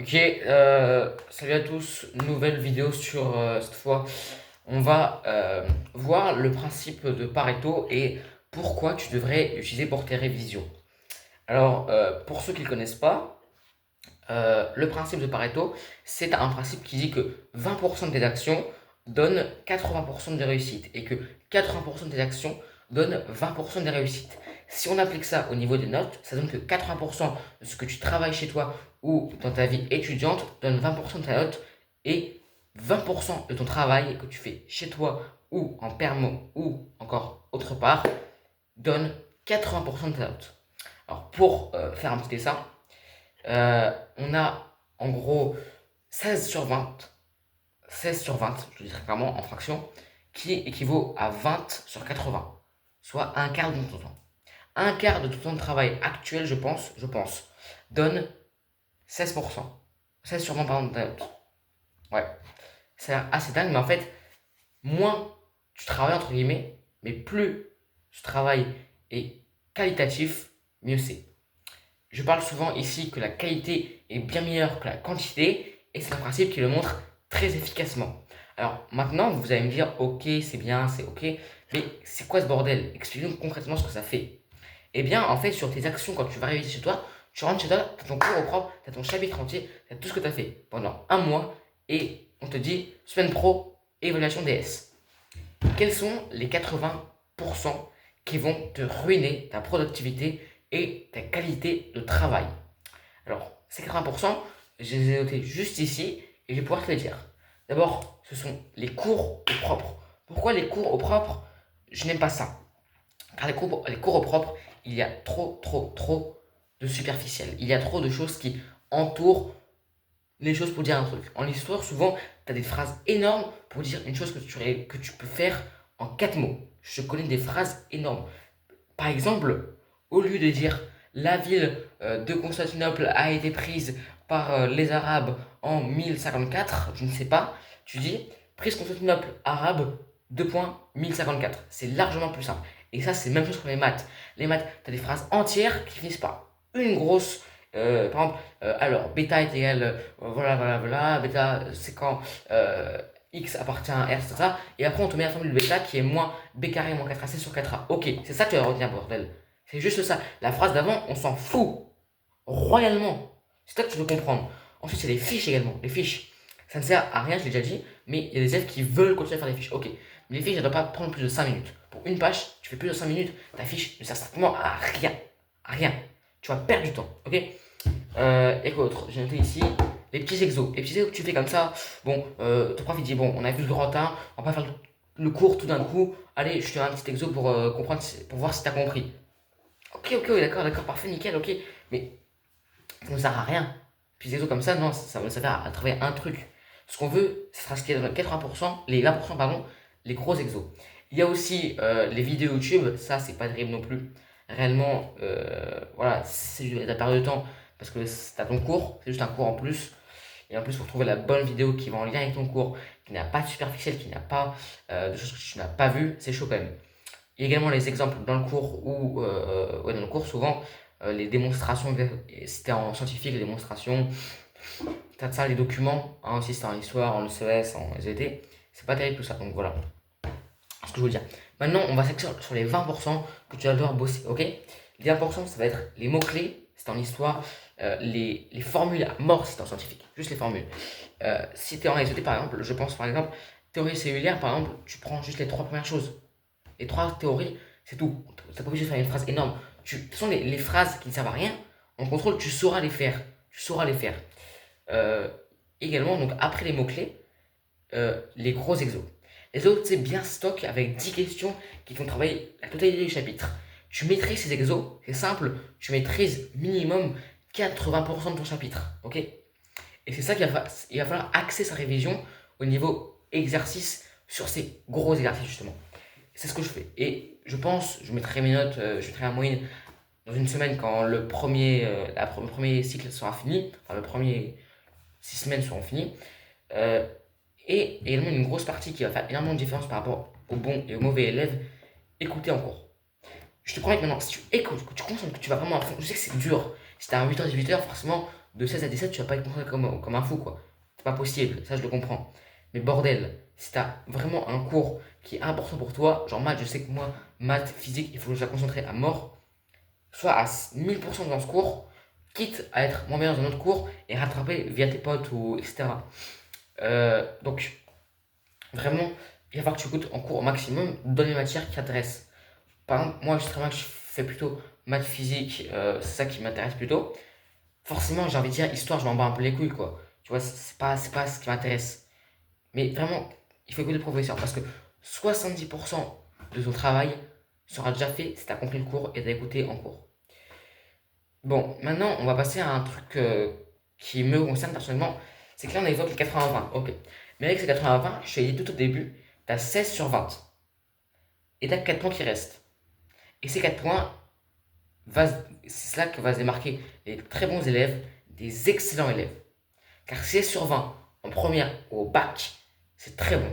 Ok, salut à tous, nouvelle vidéo sur cette fois. On va voir le principe de Pareto et pourquoi tu devrais l'utiliser pour tes révisions. Alors, pour ceux qui ne le connaissent pas, le principe de Pareto, c'est un principe qui dit que 20% de tes actions donnent 80% de réussite et que 80% de tes actions donnent 20% des réussites. Si on applique ça au niveau des notes, ça donne que 80% de ce que tu travailles chez toi ou dans ta vie étudiante donne 20% de ta note et 20% de ton travail que tu fais chez toi ou en permo ou encore autre part donne 80% de ta note. Alors pour faire un petit dessin, on a en gros 16 sur 20, 16 sur 20, je le dirais clairement en fraction, qui équivaut à 20 sur 80, soit un quart de ton temps. Un quart de ton temps de travail actuel, je pense, donne 16%. 16 sur 20 par exemple de ta note. Ouais, c'est assez dingue, mais en fait, moins tu travailles entre guillemets, mais plus ce travail est qualitatif, mieux c'est. Je parle souvent ici que la qualité est bien meilleure que la quantité, et c'est un principe qui le montre très efficacement. Alors maintenant, vous allez me dire, ok, c'est bien, c'est ok, mais c'est quoi ce bordel? Explique-nous concrètement ce que ça fait. Eh bien, en fait, sur tes actions, quand tu vas réviser chez toi, tu rentres chez toi, tu as ton cours au propre, tu as ton chapitre entier, tu as tout ce que tu as fait pendant un mois, et on te dit, semaine pro, évaluation DS. Quels sont les 80% qui vont te ruiner ta productivité et ta qualité de travail? Alors, ces 80%, je les ai notés juste ici et je vais pouvoir te les dire. D'abord, ce sont les cours au propre. Pourquoi les cours au propre? Je n'aime pas ça. Car les cours au propre, il y a trop de superficiel. Il y a trop de choses qui entourent les choses pour dire un truc. En histoire, souvent, tu as des phrases énormes pour dire une chose que tu peux faire en 4 mots. Je connais des phrases énormes. Par exemple, au lieu de dire la ville de Constantinople a été prise par les Arabes en 1054, je ne sais pas, tu dis prise Constantinople arabe 2 points 1054. C'est largement plus simple. Et ça, c'est la même chose pour les maths. Les maths, tu as des phrases entières qui finissent par une grosse. Par exemple, alors, bêta est égal, voilà, bêta c'est quand x appartient à r, etc. Et après, on te met la formule de bêta qui est moins b carré moins 4ac sur 4a. Ok, c'est ça que tu vas retenir, bordel. C'est juste ça. La phrase d'avant, on s'en fout. Royalement. C'est ça que tu veux comprendre. Ensuite, c'est les fiches également. Les fiches. Ça ne sert à rien, je l'ai déjà dit, mais il y a des élèves qui veulent continuer à faire des fiches. Ok. Mais les fiches, elles ne doivent pas prendre plus de 5 minutes. Pour une page, tu fais plus de 5 minutes, ta fiche ne sert strictement à rien. À rien. Tu vas perdre du temps. Ok. Et quoi d'autre? J'ai noté ici les petits exos. Les petits exos que tu fais comme ça. Bon, ton prof il dit bon, on a vu le grand 1, on va pas faire le cours tout d'un coup. Allez, je te fais un petit exo pour comprendre, pour voir si t'as compris. Ok, d'accord, parfait, nickel, ok. Mais ça ne sert à rien. Puis des exos comme ça, non, ça va servir à travailler un truc. Ce qu'on veut, ce sera ce qui est dans 80%, les 20%, pardon, les gros exos. Il y a aussi les vidéos YouTube, ça c'est pas terrible non plus. Réellement, voilà, c'est de la perte de temps parce que t'as ton cours, c'est juste un cours en plus. Et en plus, pour trouver la bonne vidéo qui va en lien avec ton cours, qui n'a pas de superficiel, qui n'a pas de choses que tu n'as pas vues, c'est chaud quand même. Il y a également les exemples dans le cours où, ouais, dans le cours, souvent, les démonstrations, c'était en scientifique, les démonstrations, t'as de ça, les documents, hein, aussi c'était en histoire, en ECES, en SVT, c'est pas terrible tout ça, donc voilà ce que je veux dire. Maintenant, on va s'axer sur les 20% que tu vas devoir bosser, ok? Les 20%, ça va être les mots-clés, c'est en histoire, les formules à mort, c'est en scientifique, juste les formules. Si tu es en SVT, par exemple, je pense par exemple, théorie cellulaire, par exemple, tu prends juste les trois premières choses. Les trois théories, c'est tout. T'as pas obligé de faire une phrase énorme. De toute façon, les phrases qui ne servent à rien, en contrôle, tu sauras les faire. Tu sauras les faire. Euh, Également, donc après les mots-clés, les gros exos. Les autres, c'est bien stock avec 10 questions qui font travailler la totalité du chapitre. Tu maîtrises ces exos, c'est simple, tu maîtrises minimum 80% de ton chapitre. Ok? Et c'est ça il va falloir axer sa révision au niveau exercice sur ces gros exercices justement. C'est ce que je fais. Et je pense, je mettrai mes notes, je mettrai la moyenne dans une semaine quand le premier cycle sera fini, enfin le premier 6 semaines seront finies. Euh, et également une grosse partie qui va faire énormément de différence par rapport aux bons et aux mauvais élèves, écouter en cours. Je te promets que maintenant, si tu écoutes, que tu concentres, que tu vas vraiment à fond, je sais que c'est dur. Si t'as un 8h-18h, forcément, de 16 à 17, tu vas pas être concentré comme un fou, quoi. C'est pas possible, ça je le comprends. Mais bordel, si t'as vraiment un cours qui est important pour toi, genre maths, je sais que moi, maths, physique, il faut que je sois concentré à mort, soit à 1000% dans ce cours, quitte à être moins bien dans un autre cours et rattraper via tes potes ou etc. Donc, vraiment, il va falloir que tu écoutes en cours au maximum dans les matières qui t'intéressent. Par exemple, moi, je sais très bien que je fais plutôt maths, physique, c'est ça qui m'intéresse plutôt. Forcément, j'ai envie de dire histoire, je m'en bats un peu les couilles, quoi. Tu vois, c'est pas ce qui m'intéresse. Mais vraiment, il faut écouter le professeur parce que 70% de ton travail sera déjà fait si tu as compris le cours et tu as écouté en cours. Bon, maintenant, on va passer à un truc qui me concerne personnellement. C'est que là, on évoque les 80-20. Ok. Mais avec ces 80-20, je t'ai dit tout au début, tu as 16 sur 20. Et tu as 4 points qui restent. Et ces 4 points, c'est cela que va se démarquer les très bons élèves des excellents élèves. Car 16 sur 20 en première ou au bac, c'est très bon.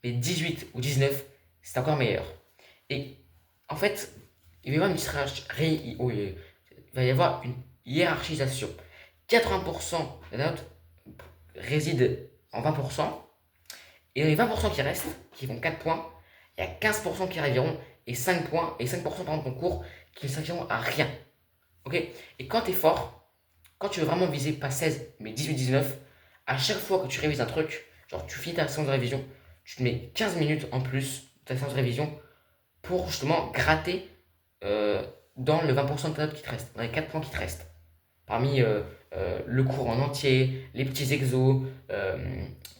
Mais 18 ou 19, c'est encore meilleur. Et en fait, il va y avoir il va y avoir une hiérarchisation. 80% des notes résident en 20%, et dans les 20% qui restent, qui font 4 points, il y a 15% qui arriveront, et 5 points, et 5% par exemple concours, qui ne serviront à rien. Ok. Et quand tu es fort, quand tu veux vraiment viser pas 16, mais 18-19, à chaque fois que tu révises un truc, genre tu finis ta séance de révision, tu te mets 15 minutes en plus de ta séance de révision pour justement gratter dans le 20% de ta note qui te reste, dans les 4 points qui te restent. Parmi le cours en entier, les petits exos,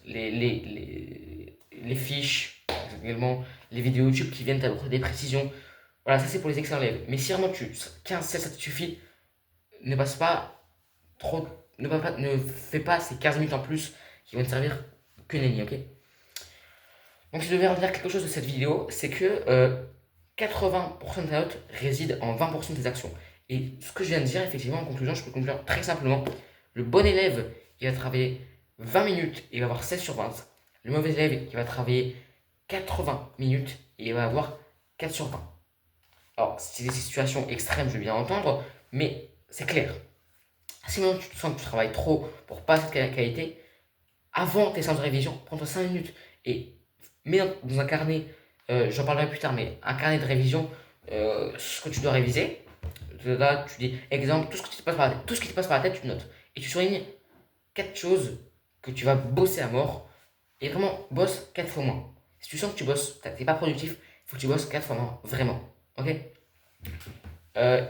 les fiches, également les vidéos YouTube qui viennent t'apporter des précisions. Voilà, ça c'est pour les excellents élèves. Mais si vraiment 15, 16, ça te suffit, ne passe pas trop, ne fais pas ces 15 minutes en plus qui vont te servir que nenni, ok? Donc, si je devais retenir quelque chose de cette vidéo, c'est que 80% de ta note réside en 20% de tes actions. Et ce que je viens de dire, effectivement, en conclusion, je peux conclure très simplement. Le bon élève, il va travailler 20 minutes et il va avoir 16 sur 20. Le mauvais élève, il va travailler 80 minutes et il va avoir 4 sur 20. Alors, c'est des situations extrêmes, je veux bien entendre, mais c'est clair. Si maintenant tu sens que tu travailles trop pour pas cette qualité, avant tes séances de révision, prends-toi 5 minutes et mets dans un carnet, j'en parlerai plus tard, mais un carnet de révision, ce que tu dois réviser. Là, tu dis, exemple, tout ce qui te passe par la tête, tout ce qui te passe par la tête, tu notes. Et tu soulignes 4 choses que tu vas bosser à mort. Et vraiment, bosse 4 fois moins. Si tu sens que tu bosses, t'es pas productif, il faut que tu bosses 4 fois moins, vraiment. Ok.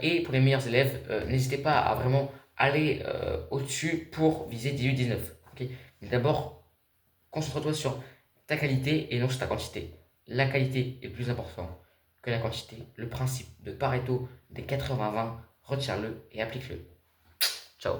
Et pour les meilleurs élèves, n'hésitez pas à vraiment aller au-dessus pour viser 18-19. Ok. Mais d'abord, concentre-toi sur ta qualité et non sur ta quantité. La qualité est plus importante que la quantité. Le principe de Pareto des 80-20, retiens-le et applique-le. Ciao.